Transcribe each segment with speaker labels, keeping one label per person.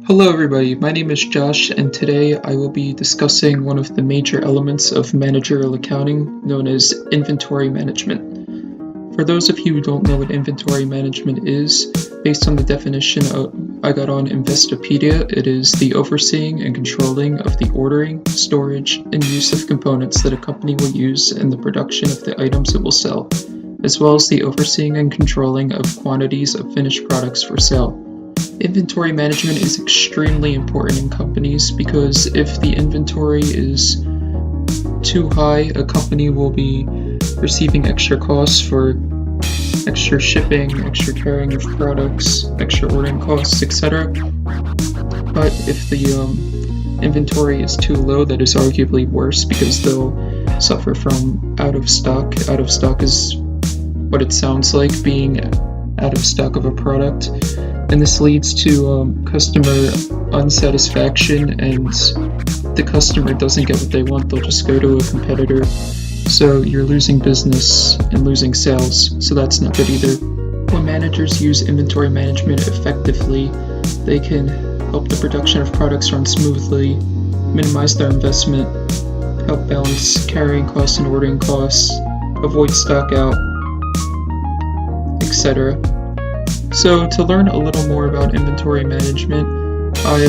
Speaker 1: Hello everybody, my name is Josh and today I will be discussing one of the major elements of managerial accounting known as inventory management. For those of you who don't know what inventory management is, based on the definition I got on Investopedia, it is the overseeing and controlling of the ordering, storage, and use of components that a company will use in the production of the items it will sell, as well as the overseeing and controlling of quantities of finished products for sale. Inventory management is extremely important in companies because if the inventory is too high, a company will be receiving extra costs for extra shipping, extra carrying of products, extra ordering costs, etc. But if the inventory is too low, that is arguably worse because they'll suffer from out of stock. Out of stock is what it sounds like, being out of stock of a product. And this leads to customer unsatisfaction, and the customer doesn't get what they want, they'll just go to a competitor. So you're losing business and losing sales, so that's not good either. When managers use inventory management effectively, they can help the production of products run smoothly, minimize their investment, help balance carrying costs and ordering costs, avoid stock out, etc. So to learn a little more about inventory management, I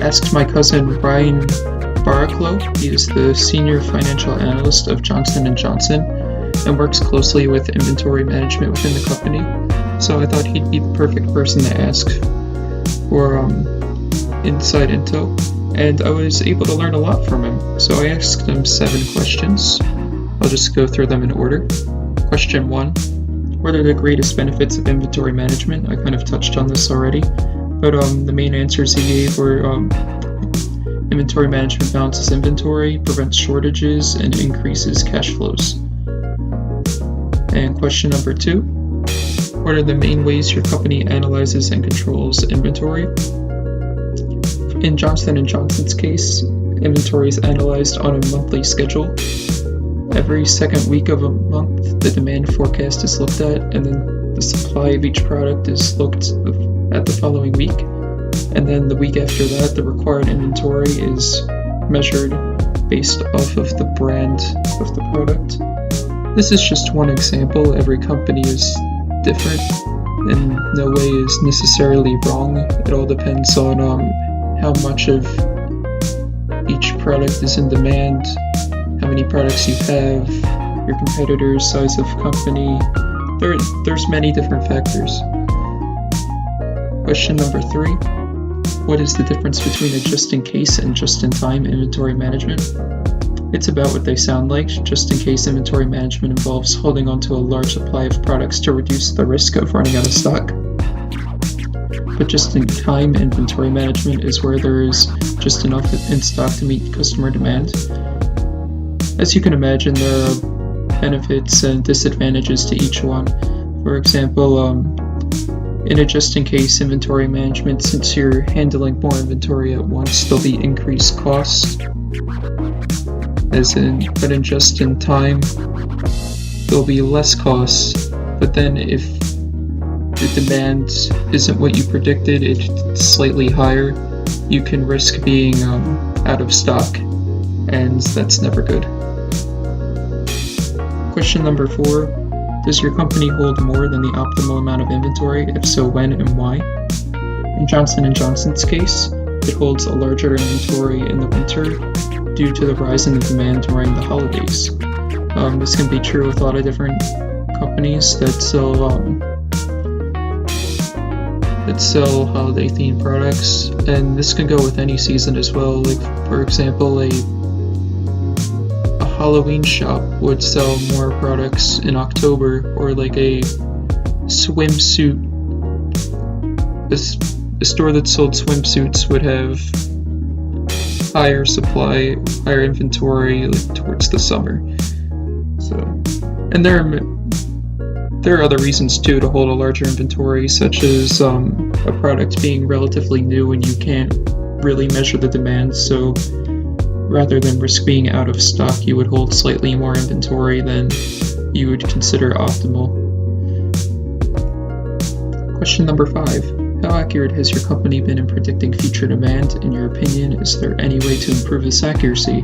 Speaker 1: asked my cousin Ryan Baraclow. He is the senior financial analyst of Johnson & Johnson and works closely with inventory management within the company. So I thought he'd be the perfect person to ask for inside info, and I was able to learn a lot from him. So I asked him 7 questions. I'll just go through them in order. Question 1. What are the greatest benefits of inventory management? I kind of touched on this already, but the main answers he gave were inventory management balances inventory, prevents shortages, and increases cash flows. And question number 2, what are the main ways your company analyzes and controls inventory? In Johnson & Johnson's case, inventory is analyzed on a monthly schedule. Every second week of a month, the demand forecast is looked at, and then the supply of each product is looked at the following week. And then the week after that, the required inventory is measured based off of the brand of the product. This is just one example. Every company is different, and no way is necessarily wrong. It all depends on how much of each product is in demand, how many products you have, your competitors, size of company. There's many different factors. Question number 3. What is the difference between a just-in-case and just-in-time inventory management? It's about what they sound like. Just-in-case inventory management involves holding onto a large supply of products to reduce the risk of running out of stock. But just-in-time inventory management is where there is just enough in stock to meet customer demand. As you can imagine, there are benefits and disadvantages to each one. For example, in a just-in-case inventory management, since you're handling more inventory at once, there'll be increased costs. But in just-in-time, there'll be less costs. But then if the demand isn't what you predicted, it's slightly higher, you can risk being out of stock, and that's never good. Question number 4. Does your company hold more than the optimal amount of inventory? If so, when and why? In Johnson & Johnson's case, it holds a larger inventory in the winter due to the rise in the demand during the holidays. This can be true with a lot of different companies that sell holiday-themed products, and this can go with any season as well. Like, for example, a Halloween shop would sell more products in October, or like a swimsuit, a store that sold swimsuits would have higher supply, higher inventory like towards the summer. So, and there are other reasons too to hold a larger inventory, such as a product being relatively new and you can't really measure the demand, so rather than risk being out of stock, you would hold slightly more inventory than you would consider optimal. Question number 5. How accurate has your company been in predicting future demand? In your opinion, is there any way to improve this accuracy?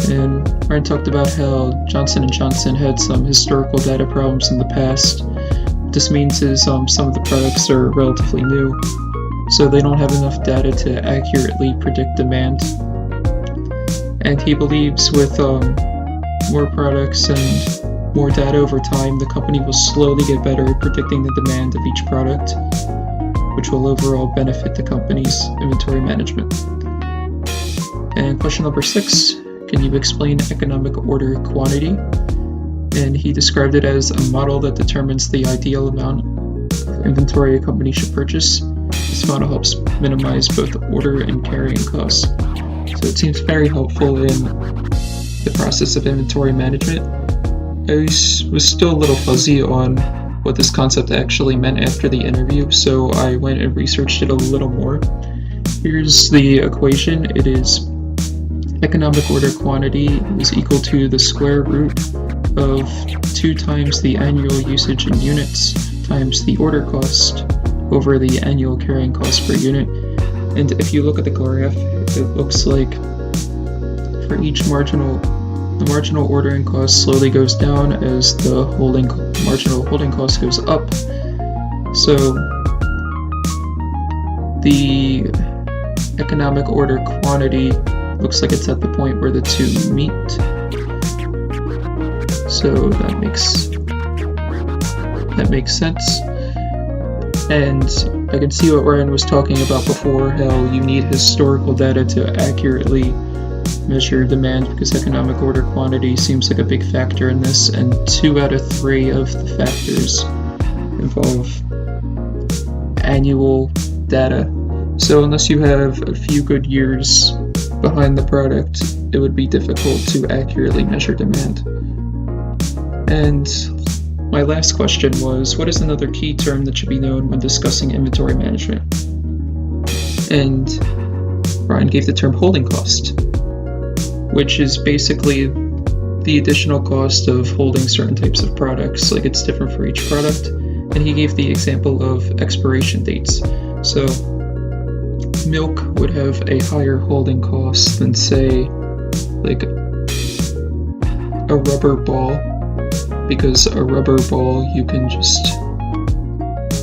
Speaker 1: And Ryan talked about how Johnson & Johnson had some historical data problems in the past. What this means is some of the products are relatively new, so they don't have enough data to accurately predict demand. And he believes with more products and more data over time, the company will slowly get better at predicting the demand of each product, which will overall benefit the company's inventory management. And question number 6, can you explain economic order quantity? And he described it as a model that determines the ideal amount of inventory a company should purchase. This model helps minimize both order and carrying costs. So it seems very helpful in the process of inventory management. I was still a little fuzzy on what this concept actually meant after the interview, so I went and researched it a little more. Here's the equation. It is economic order quantity is equal to the square root of 2 times the annual usage in units times the order cost over the annual carrying cost per unit. And if you look at the graph, it looks like for each the marginal ordering cost slowly goes down as the marginal holding cost goes up. So the economic order quantity looks like it's at the point where the two meet. So that makes sense. And I can see what Ryan was talking about before, how you need historical data to accurately measure demand, because economic order quantity seems like a big factor in this, and 2 out of 3 of the factors involve annual data. So unless you have a few good years behind the product, it would be difficult to accurately measure demand. And my last question was, what is another key term that should be known when discussing inventory management? And Ryan gave the term holding cost, which is basically the additional cost of holding certain types of products. Like, it's different for each product. And he gave the example of expiration dates. So milk would have a higher holding cost than, say, like a rubber ball, because a rubber ball you can just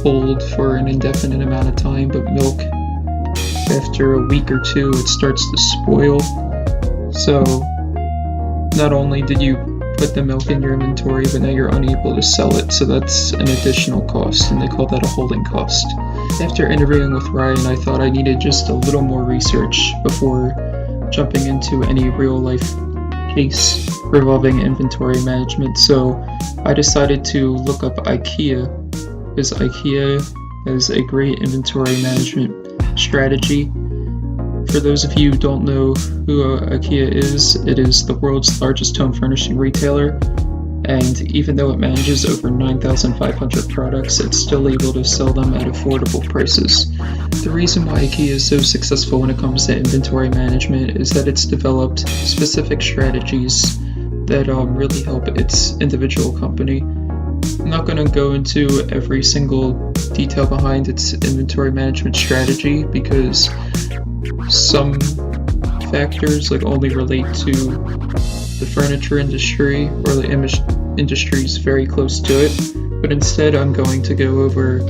Speaker 1: hold for an indefinite amount of time, but milk, after a week or 2, it starts to spoil. So not only did you put the milk in your inventory, but now you're unable to sell it, so that's an additional cost, and they call that a holding cost. After interviewing with Ryan, I thought I needed just a little more research before jumping into any real-life case revolving inventory management, so I decided to look up IKEA, because IKEA has a great inventory management strategy. For those of you who don't know who IKEA is, it is the world's largest home furnishing retailer, and even though it manages over 9,500 products, it's still able to sell them at affordable prices. The reason why IKEA is so successful when it comes to inventory management is that it's developed specific strategies that really help its individual company. I'm not going to go into every single detail behind its inventory management strategy, because some factors only relate to the furniture industry, or the industries very close to it, but instead I'm going to go over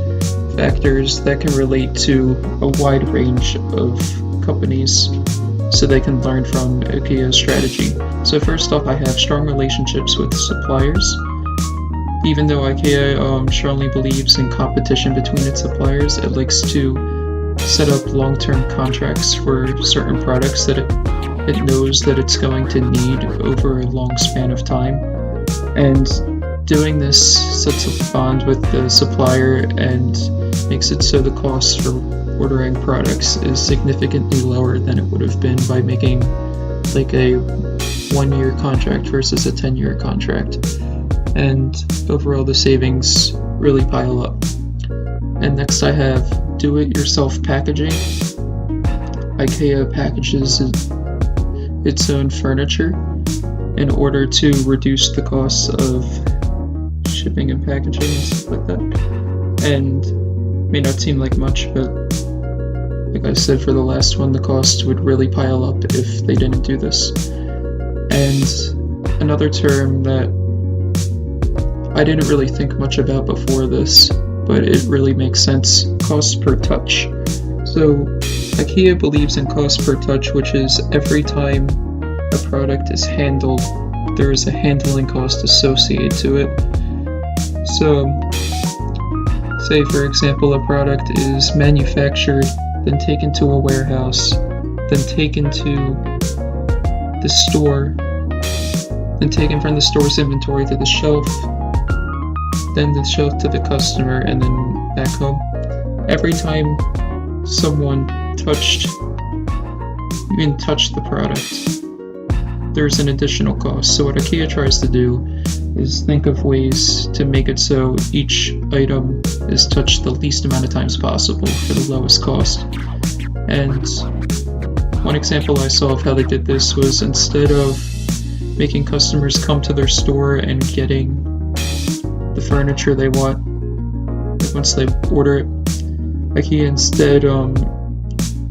Speaker 1: factors that can relate to a wide range of companies so they can learn from IKEA's strategy. So first off, I have strong relationships with suppliers. Even though IKEA strongly believes in competition between its suppliers, it likes to set up long-term contracts for certain products that it knows that it's going to need over a long span of time. And doing this sets up a bond with the supplier and makes it so the cost for ordering products is significantly lower than it would have been by making like a 1-year contract versus a 10-year contract. And overall the savings really pile up. And next I have do-it-yourself packaging. IKEA packages its own furniture in order to reduce the costs of shipping and packaging and stuff like that. And may not seem like much, but like I said, for the last one, the cost would really pile up if they didn't do this. And another term that I didn't really think much about before this, but it really makes sense: cost per touch. So IKEA believes in cost per touch, which is every time a product is handled, there is a handling cost associated to it. So, say for example, a product is manufactured, then taken to a warehouse, then taken to the store, then taken from the store's inventory to the shelf, then the shelf to the customer, and then back home. Every time someone even touched the product, there's an additional cost. So what IKEA tries to do is think of ways to make it so each item is touched the least amount of times possible for the lowest cost. And one example I saw of how they did this was, instead of making customers come to their store and getting the furniture they want once they order it, IKEA instead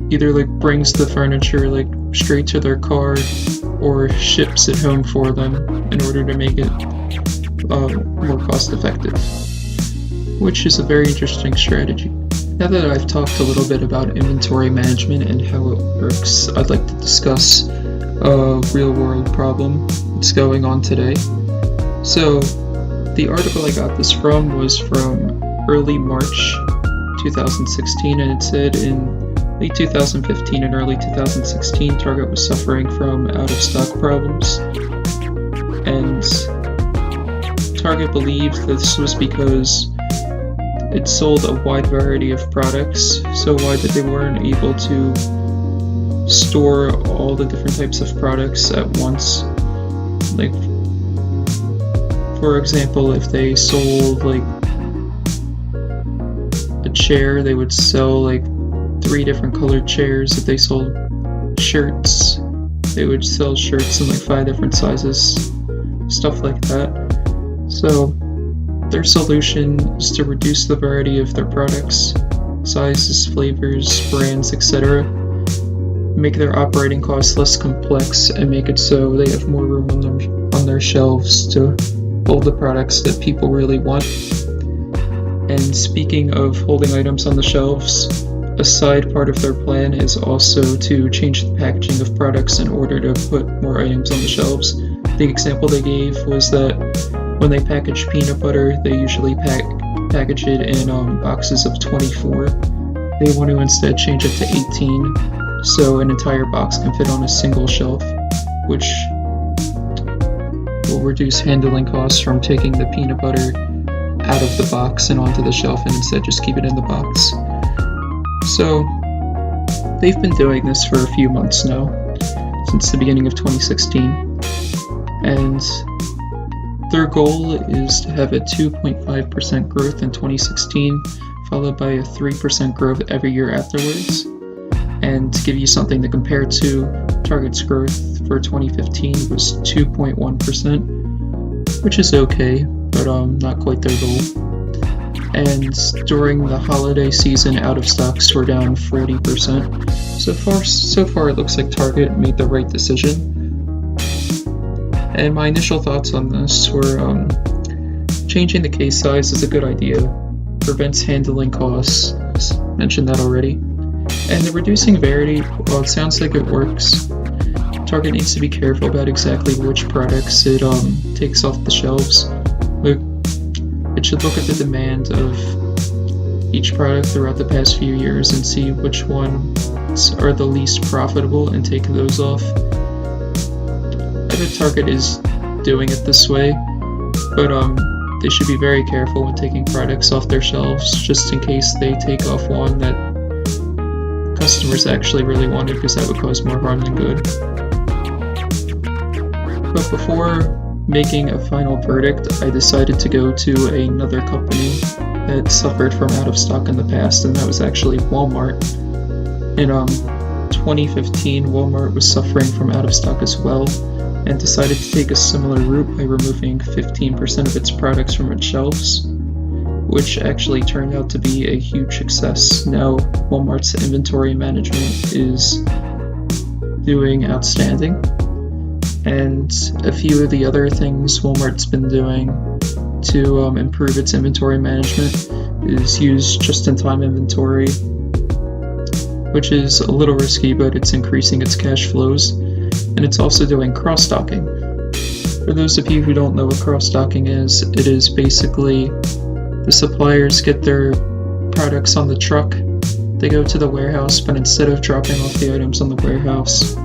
Speaker 1: either brings the furniture straight to their car or ships it home for them in order to make it more cost effective, which is a very interesting strategy. Now that I've talked a little bit about inventory management and how it works, I'd like to discuss a real world problem that's going on today. So the article I got this from was from early March 2016, and it said in late 2015 and early 2016, Target was suffering from out-of-stock problems, and Target believed this was because it sold a wide variety of products, so wide that they weren't able to store all the different types of products at once. Like, for example, if they sold a chair, they would sell 3 different colored chairs. If they sold shirts, they would sell shirts in 5 different sizes, stuff like that. So their solution is to reduce the variety of their products, sizes, flavors, brands, etc., make their operating costs less complex, and make it so they have more room on their shelves to hold the products that people really want. And speaking of holding items on the shelves, a side part of their plan is also to change the packaging of products in order to put more items on the shelves. The example they gave was that when they package peanut butter, they usually package it in boxes of 24. They want to instead change it to 18, so an entire box can fit on a single shelf, which will reduce handling costs from taking the peanut butter out of the box and onto the shelf, and instead just keep it in the box. So they've been doing this for a few months now, since the beginning of 2016, and their goal is to have a 2.5% growth in 2016, followed by a 3% growth every year afterwards. And to give you something to compare to, Target's growth for 2015 was 2.1%, which is okay, but not quite their goal. And during the holiday season, out of stocks were down 40%. So far it looks like Target made the right decision. And my initial thoughts on this were changing the case size is a good idea, prevents handling costs, mentioned that already. And the reducing variety, well, it sounds like it works. Target needs to be careful about exactly which products it takes off the shelves. It should look at the demand of each product throughout the past few years and see which ones are the least profitable and take those off. I bet Target is doing it this way, but they should be very careful when taking products off their shelves, just in case they take off one that customers actually really wanted, because that would cause more harm than good. But before making a final verdict, I decided to go to another company that suffered from out of stock in the past, and that was actually Walmart. In 2015, Walmart was suffering from out of stock as well, and decided to take a similar route by removing 15% of its products from its shelves. which actually turned out to be a huge success. Now Walmart's inventory management is doing outstanding, and a few of the other things Walmart's been doing to improve its inventory management is use just-in-time inventory, which is a little risky, but it's increasing its cash flows, and it's also doing cross-docking. For those of you who don't know what cross-docking is, it is basically the suppliers get their products on the truck, they go to the warehouse, but instead of dropping off the items on the warehouse,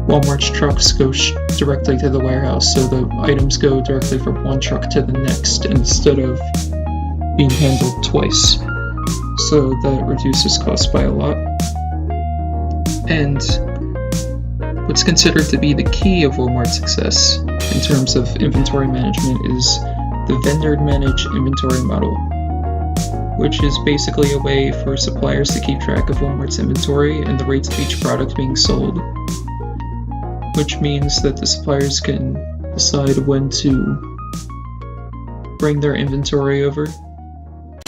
Speaker 1: Walmart's trucks go directly to the warehouse, so the items go directly from one truck to the next instead of being handled twice. So that reduces costs by a lot. And what's considered to be the key of Walmart's success in terms of inventory management is the vendor-managed inventory model, which is basically a way for suppliers to keep track of Walmart's inventory and the rates of each product being sold, which means that the suppliers can decide when to bring their inventory over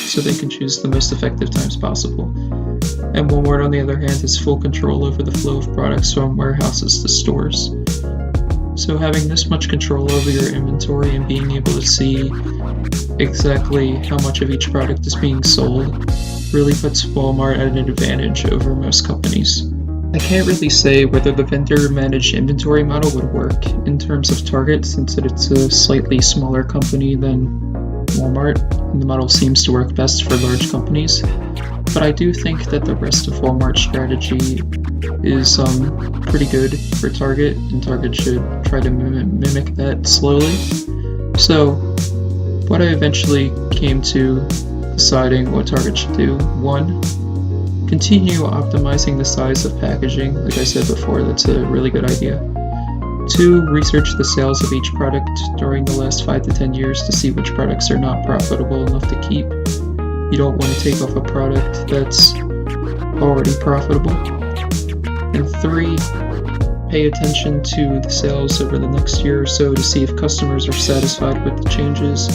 Speaker 1: so they can choose the most effective times possible. And Walmart, on the other hand, has full control over the flow of products from warehouses to stores. So having this much control over your inventory and being able to see exactly how much of each product is being sold really puts Walmart at an advantage over most companies. I can't really say whether the vendor-managed inventory model would work in terms of Target, since it's a slightly smaller company than Walmart, and the model seems to work best for large companies. But I do think that the rest of Walmart's strategy is pretty good for Target, and Target should try to mimic that slowly. So, what I eventually came to deciding what Target should do: 1, continue optimizing the size of packaging. Like I said before, that's a really good idea. 2, research the sales of each product during the last 5 to 10 years to see which products are not profitable enough to keep. You don't want to take off a product that's already profitable. And 3, pay attention to the sales over the next year or so to see if customers are satisfied with the changes.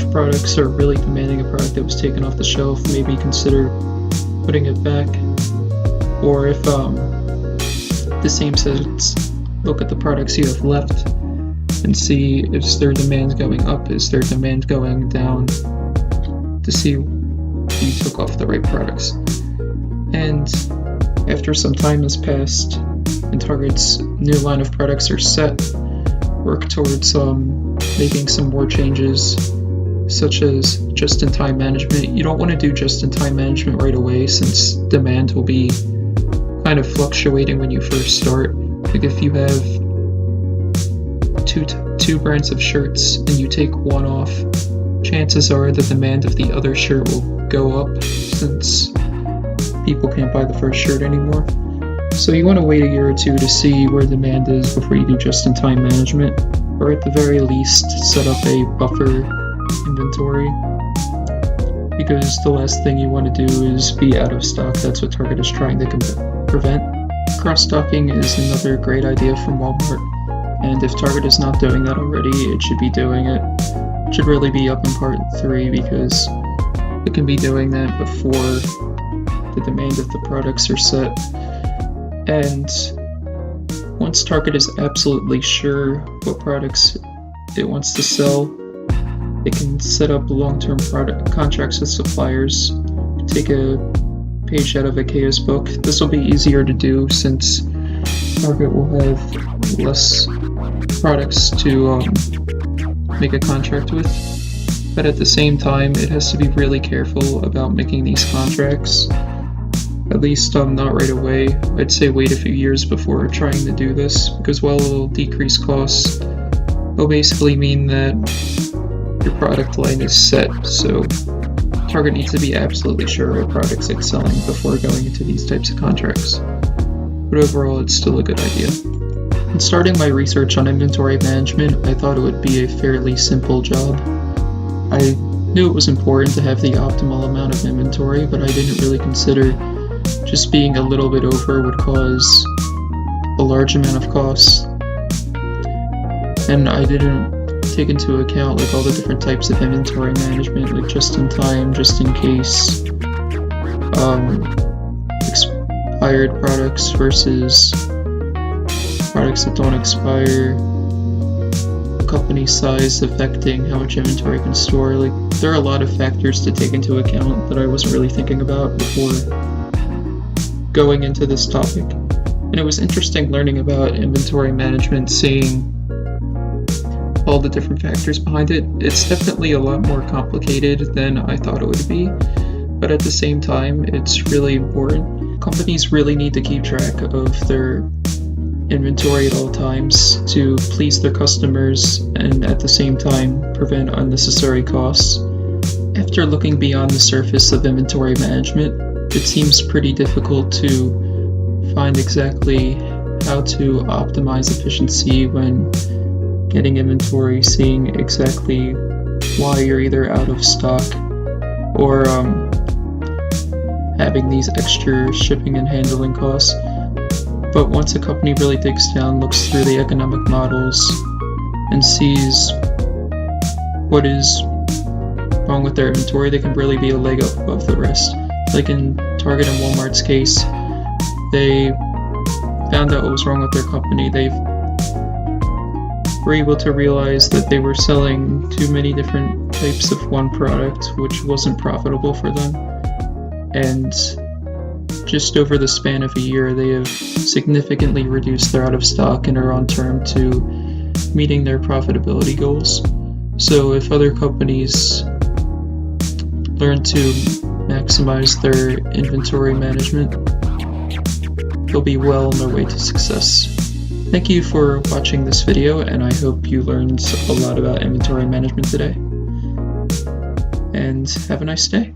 Speaker 1: If products are really demanding a product that was taken off the shelf, maybe consider putting it back. Or if the same sense, look at the products you have left and see is their demand going up, is their demand going down, to see if you took off the right products. And after some time has passed and Target's new line of products are set, work towards making some more changes, such as just-in-time management. You don't want to do just-in-time management right away, since demand will be kind of fluctuating when you first start. Like if you have two brands of shirts and you take one off, chances are the demand of the other shirt will go up, since people can't buy the first shirt anymore. So you want to wait a year or two to see where demand is before you do just-in-time management, or at the very least set up a buffer inventory, because the last thing you want to do is be out of stock. That's what Target is trying to prevent. Cross-stocking is another great idea from Walmart, and if Target is not doing that already, it should be doing it. It should really be up in part 3, because it can be doing that before the demand of the products are set. And once Target is absolutely sure what products it wants to sell, it can set up long-term product contracts with suppliers. Take a page out of Ikea's book. This will be easier to do since Target will have less products to make a contract with. But at the same time, it has to be really careful about making these contracts. At least not right away. I'd say wait a few years before trying to do this, because while it'll decrease costs, it'll basically mean that your product line is set, so Target needs to be absolutely sure what products it's selling before going into these types of contracts. But overall, it's still a good idea. In starting my research on inventory management, I thought it would be a fairly simple job. I knew it was important to have the optimal amount of inventory, but I didn't really consider just being a little bit over would cause a large amount of costs. And I didn't take into account like all the different types of inventory management, like just in time, just in case, expired products versus products that don't expire, company size affecting how much inventory you can store. Like, there are a lot of factors to take into account that I wasn't really thinking about before going into this topic. And it was interesting learning about inventory management, seeing all the different factors behind it. It's definitely a lot more complicated than I thought it would be, but at the same time, it's really important. Companies really need to keep track of their inventory at all times to please their customers and at the same time prevent unnecessary costs. After looking beyond the surface of inventory management, it seems pretty difficult to find exactly how to optimize efficiency when getting inventory, seeing exactly why you're either out of stock or having these extra shipping and handling costs. But once a company really digs down, looks through the economic models, and sees what is wrong with their inventory, they can really be a leg up above the rest. Like in Target and Walmart's case, they found out what was wrong with their company. They were able to realize that they were selling too many different types of one product, which wasn't profitable for them. And just over the span of a year, they have significantly reduced their out of stock and are on term to meeting their profitability goals. So if other companies learn to maximize their inventory management, they'll be well on their way to success. Thank you for watching this video, and I hope you learned a lot about inventory management today. And have a nice day.